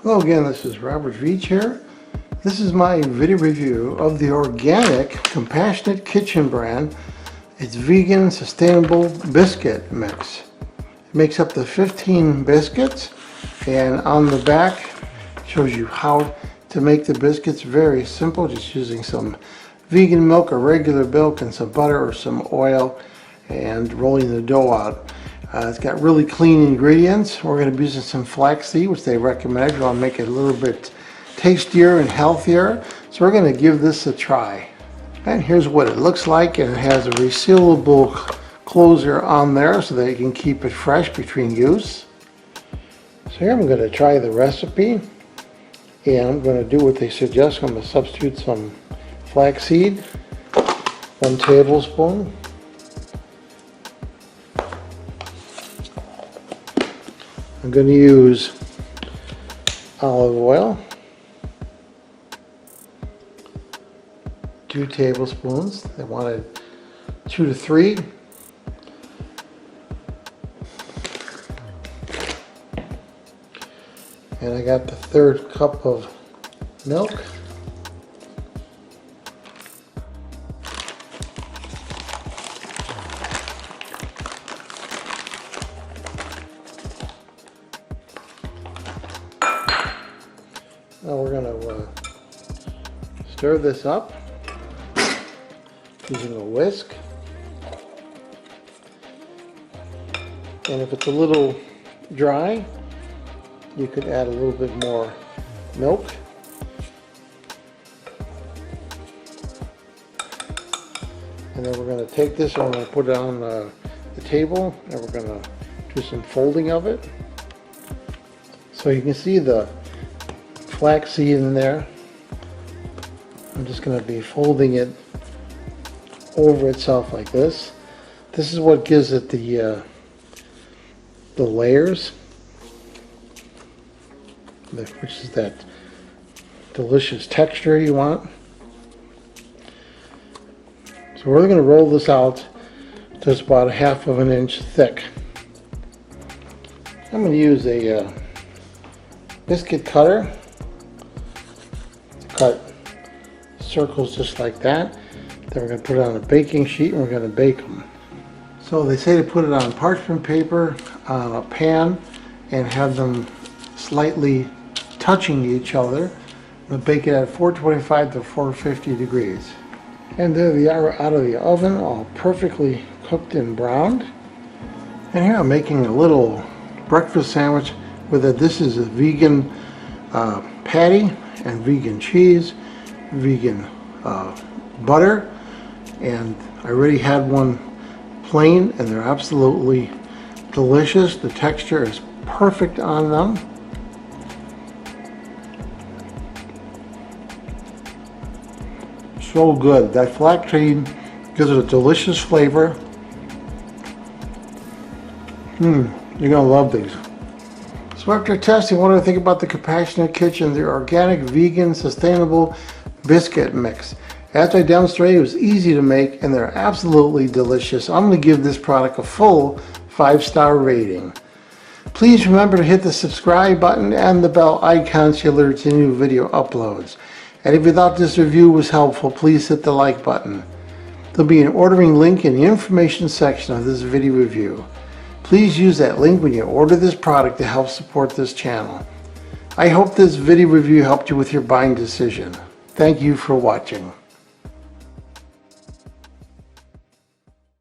Hello again, this is Robert Veach here. This is my video review of the organic Compassionate Kitchen brand. It's vegan sustainable biscuit mix. It makes up to 15 biscuits, and on the back shows you how to make the biscuits. Very simple, just using some vegan milk or regular milk and some butter or some oil and rolling the dough out. It's got really clean ingredients. We're going to be using some flaxseed, which they recommend. We want to make it a little bit tastier and healthier. So we're going to give this a try. And here's what it looks like. And it has a resealable closer on there so that you can keep it fresh between use. So here I'm going to try the recipe. And I'm going to do what they suggest. I'm going to substitute some flaxseed, 1 tablespoon. I'm going to use olive oil, 2 tablespoons. They wanted 2 to 3. And I got the 1/3 cup of milk. Now we're going to stir this up using a whisk. And if it's a little dry, you could add a little bit more milk. And then we're going to take this and we're going to put it on the table, and we're going to do some folding of it. So you can see the flaxseed in there. I'm just going to be folding it over itself like this. This is what gives it the layers, which is that delicious texture you want. So we're going to roll this out to about 1/2 inch thick. I'm going to use a biscuit cutter. Cut circles just like that. Then we're going to put it on a baking sheet and we're going to bake them. So they say to put it on parchment paper on a pan and have them slightly touching each other. We'll bake it at 425 to 450 degrees. And there they are out of the oven, all perfectly cooked and browned. And here I'm making a little breakfast sandwich with it. This is a vegan patty and vegan cheese, vegan butter, and I already had one plain, and they're absolutely delicious. The texture is perfect on them. So good. That flaxseed gives it a delicious flavor. You're gonna love these. So after testing, what do I think about the Compassionate Kitchen, the organic, vegan, sustainable biscuit mix? As I demonstrated, it was easy to make and they're absolutely delicious. I'm going to give this product a full 5-star rating. Please remember to hit the subscribe button and the bell icon so you're alerted to new video uploads. And if you thought this review was helpful, please hit the like button. There'll be an ordering link in the information section of this video review. Please use that link when you order this product to help support this channel. I hope this video review helped you with your buying decision. Thank you for watching.